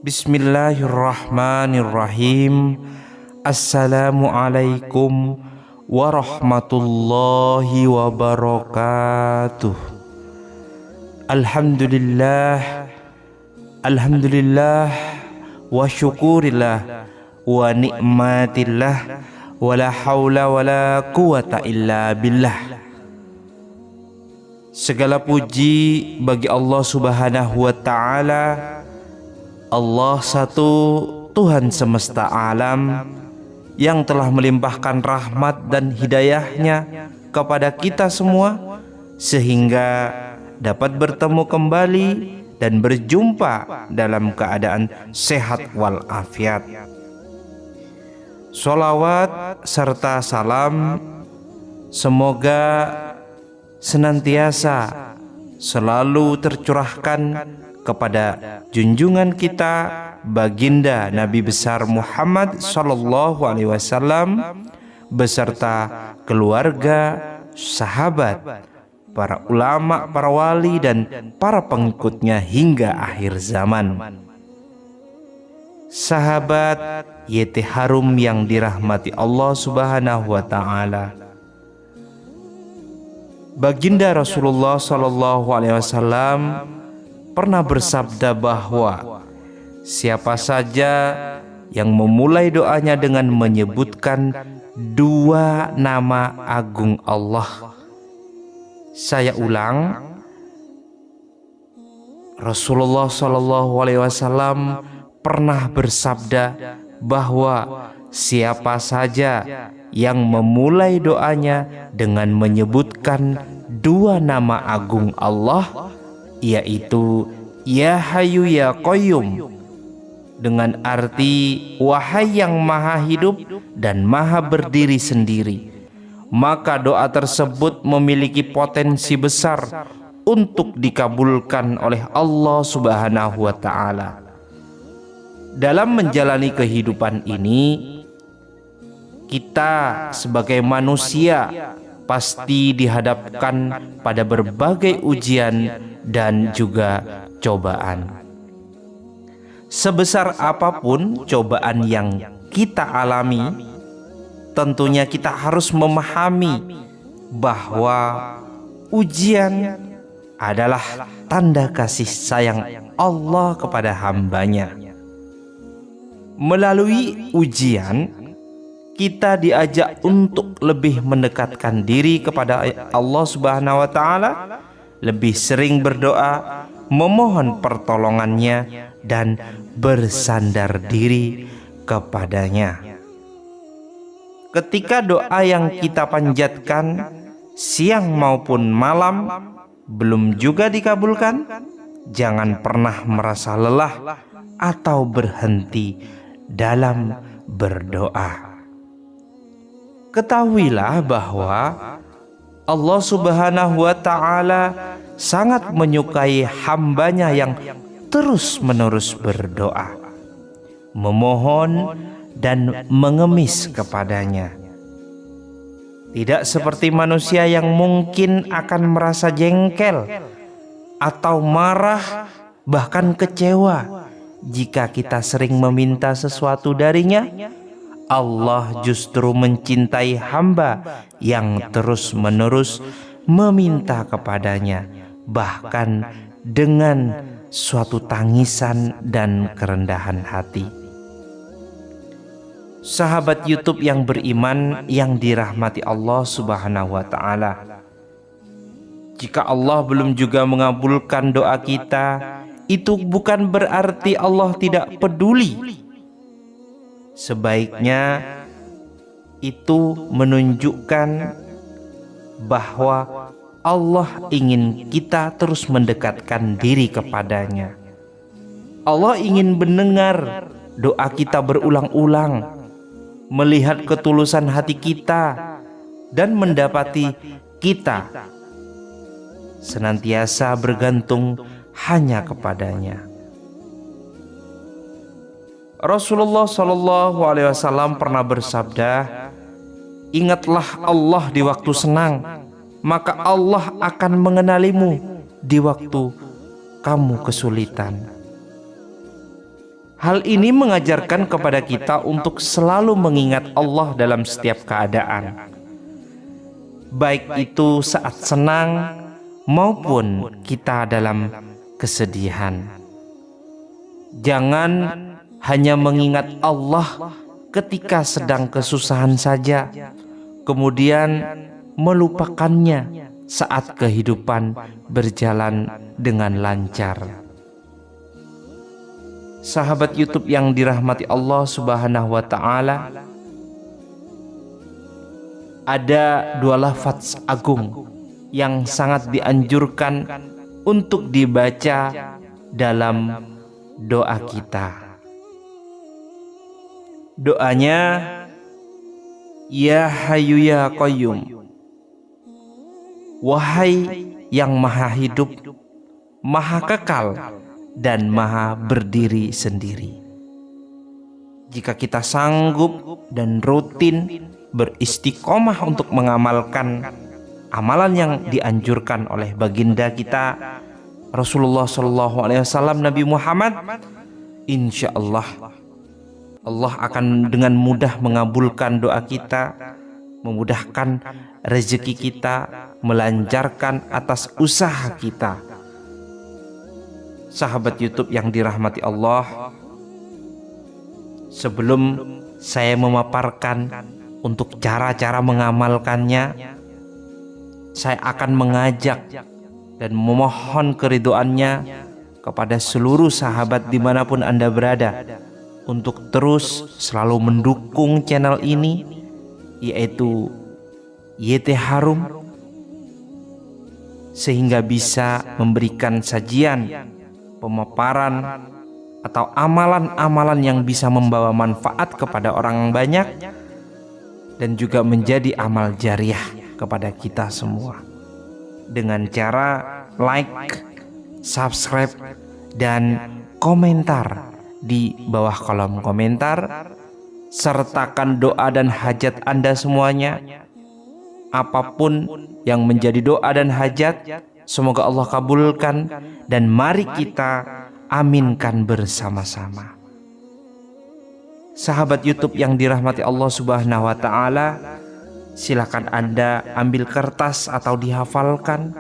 Bismillahirrahmanirrahim. Assalamualaikum warahmatullahi wabarakatuh. Alhamdulillah, alhamdulillah wa syukurillah wa nikmatillah wa la haula wa la quwata illa billah. Segala puji bagi Allah Subhanahu wa ta'ala. Allah satu, Tuhan semesta alam, yang telah melimpahkan rahmat dan hidayahnya kepada kita semua, sehingga dapat bertemu kembali dan berjumpa dalam keadaan sehat walafiat. Sholawat serta salam semoga senantiasa selalu tercurahkan kepada junjungan kita baginda Nabi besar Muhammad sallallahu alaihi wasallam beserta keluarga, sahabat, para ulama, para wali dan para pengikutnya hingga akhir zaman. Sahabat YT Harum yang dirahmati Allah Subhanahu wa taala. Baginda Rasulullah sallallahu alaihi wasallam pernah bersabda bahwa siapa saja yang memulai doanya dengan menyebutkan dua nama agung Allah. Saya ulang, Rasulullah sallallahu alaihi wasallam pernah bersabda bahwa siapa saja yang memulai doanya dengan menyebutkan dua nama agung Allah, yaitu Ya Hayyu Ya Qayyum, dengan arti wahai yang maha hidup dan maha berdiri sendiri, maka doa tersebut memiliki potensi besar untuk dikabulkan oleh Allah Subhanahu wa ta'ala. Dalam menjalani kehidupan ini, kita sebagai manusia pasti dihadapkan pada berbagai ujian dan juga cobaan. Sebesar apapun cobaan yang kita alami, tentunya kita harus memahami bahwa ujian adalah tanda kasih sayang Allah kepada hambanya. Melalui ujian, kita diajak untuk lebih mendekatkan diri kepada Allah Subhanahu wa ta'ala, lebih sering berdoa, memohon pertolongannya, dan bersandar diri kepadanya. Ketika doa yang kita panjatkan siang maupun malam belum juga dikabulkan, jangan pernah merasa lelah atau berhenti dalam berdoa. Ketahuilah bahwa Allah Subhanahu wa ta'ala sangat menyukai hambanya yang terus-menerus berdoa, memohon dan mengemis kepadanya. Tidak seperti manusia yang mungkin akan merasa jengkel atau marah, bahkan kecewa jika kita sering meminta sesuatu darinya. Allah justru mencintai hamba yang terus-menerus meminta kepadanya, bahkan dengan suatu tangisan dan kerendahan hati. Sahabat YouTube yang beriman yang dirahmati Allah Subhanahu wa ta'ala, jika Allah belum juga mengabulkan doa kita, itu bukan berarti Allah tidak peduli. Sebaiknya itu menunjukkan bahwa Allah ingin kita terus mendekatkan diri kepadanya. Allah ingin mendengar doa kita berulang-ulang, melihat ketulusan hati kita, dan mendapati kita senantiasa bergantung hanya kepadanya. Rasulullah Shallallahu Alaihi Wasallam pernah bersabda, ingatlah Allah di waktu senang, maka Allah akan mengenalimu di waktu kamu kesulitan. Hal ini mengajarkan kepada kita untuk selalu mengingat Allah dalam setiap keadaan, baik itu saat senang maupun kita dalam kesedihan. Jangan hanya mengingat Allah ketika sedang kesusahan saja, kemudian melupakannya saat kehidupan berjalan dengan lancar. Sahabat YouTube yang dirahmati Allah Subhanahu wa Ta'ala, ada dua lafaz agung yang sangat dianjurkan untuk dibaca dalam doa kita. Doanya, Ya Hayyu Ya Qayyum, wahai yang maha hidup, maha kekal, dan maha berdiri sendiri. Jika kita sanggup dan rutin beristiqomah untuk mengamalkan amalan yang dianjurkan oleh baginda kita Rasulullah SAW, Nabi Muhammad, insya Allah akan dengan mudah mengabulkan doa kita, memudahkan rezeki kita, melancarkan atas usaha kita. Sahabat YouTube yang dirahmati Allah, sebelum saya memaparkan untuk cara-cara mengamalkannya, saya akan mengajak dan memohon keridhoannya kepada seluruh sahabat dimanapun Anda berada untuk terus selalu mendukung channel ini, yaitu YT Harum, sehingga bisa memberikan sajian, pemaparan, atau amalan-amalan yang bisa membawa manfaat kepada orang banyak dan juga menjadi amal jariah kepada kita semua dengan cara like, subscribe, dan komentar di bawah kolom komentar. Sertakan doa dan hajat Anda semuanya. Apapun yang menjadi doa dan hajat, semoga Allah kabulkan, dan mari kita aminkan bersama-sama. Sahabat YouTube yang dirahmati Allah Subhanahu wa Ta'ala, silakan Anda ambil kertas atau dihafalkan.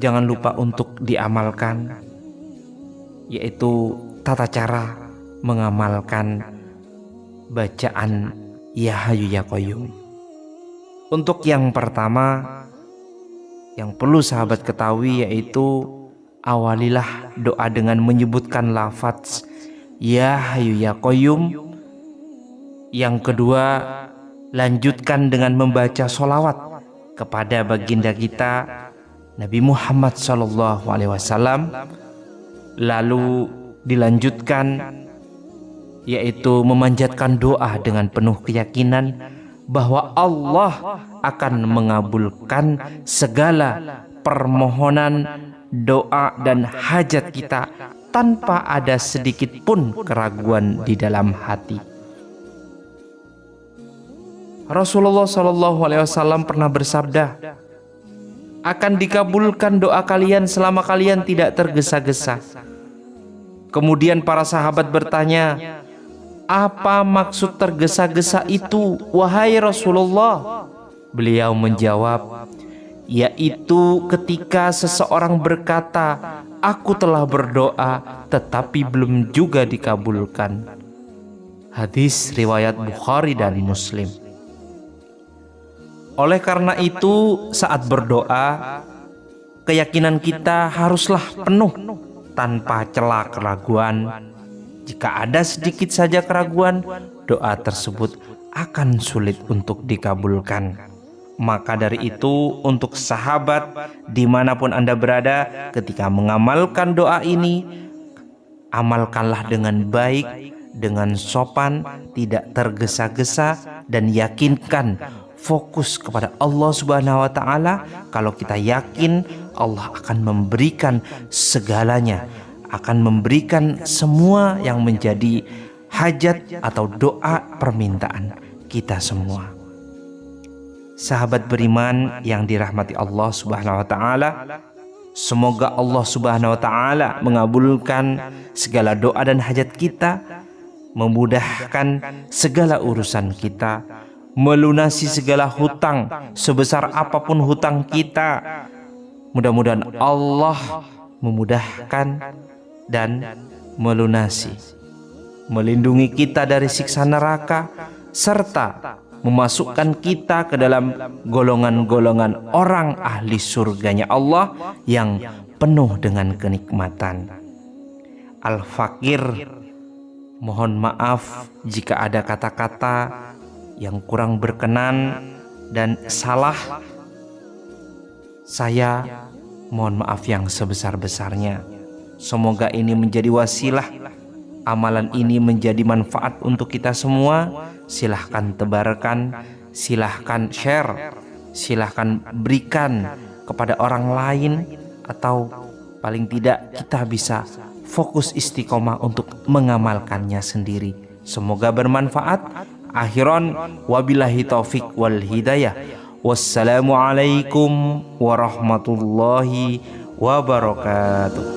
Jangan lupa untuk diamalkan, yaitu tata cara mengamalkan bacaan Ya Hayyu Ya Qayyum. Untuk yang pertama yang perlu sahabat ketahui, yaitu awalilah doa dengan menyebutkan lafaz Ya Hayyu Ya Qayyum. Yang kedua, lanjutkan dengan membaca sholawat kepada baginda kita Nabi Muhammad SAW. Lalu dilanjutkan, yaitu memanjatkan doa dengan penuh keyakinan bahwa Allah akan mengabulkan segala permohonan, doa, dan hajat kita tanpa ada sedikit pun keraguan di dalam hati. Rasulullah SAW pernah bersabda, akan dikabulkan doa kalian selama kalian tidak tergesa-gesa. Kemudian para sahabat bertanya, apa maksud tergesa-gesa itu, wahai Rasulullah? Beliau menjawab, yaitu ketika seseorang berkata, aku telah berdoa tetapi belum juga dikabulkan. Hadis riwayat Bukhari dan Muslim. Oleh karena itu, saat berdoa, keyakinan kita haruslah penuh tanpa celah keraguan. Jika ada sedikit saja keraguan, doa tersebut akan sulit untuk dikabulkan. Maka dari itu, untuk sahabat dimanapun Anda berada, ketika mengamalkan doa ini, amalkanlah dengan baik, dengan sopan, tidak tergesa-gesa, dan yakinkan fokus kepada Allah Subhanahu wa Ta'ala. Kalau kita yakin, Allah akan memberikan segalanya, akan memberikan semua yang menjadi hajat atau doa permintaan kita semua. Sahabat beriman yang dirahmati Allah Subhanahu wa Ta'ala, Semoga Allah Subhanahu wa taala mengabulkan segala doa dan hajat kita, memudahkan segala urusan kita, melunasi segala hutang sebesar apapun hutang kita. Mudah-mudahan Allah memudahkan dan melunasi, melindungi kita dari siksa neraka, serta memasukkan kita ke dalam golongan-golongan orang ahli surganya Allah yang penuh dengan kenikmatan. Al-Fakir, mohon maaf jika ada kata-kata yang kurang berkenan dan salah. Saya mohon maaf yang sebesar-besarnya. Semoga ini menjadi wasilah, amalan ini menjadi manfaat untuk kita semua. Silahkan tebarkan, silahkan share, silahkan berikan kepada orang lain, atau paling tidak kita bisa fokus istiqomah untuk mengamalkannya sendiri. Semoga bermanfaat. Akhiran wabillahi taufik wal hidayah. Wassalamualaikum warahmatullahi wabarakatuh.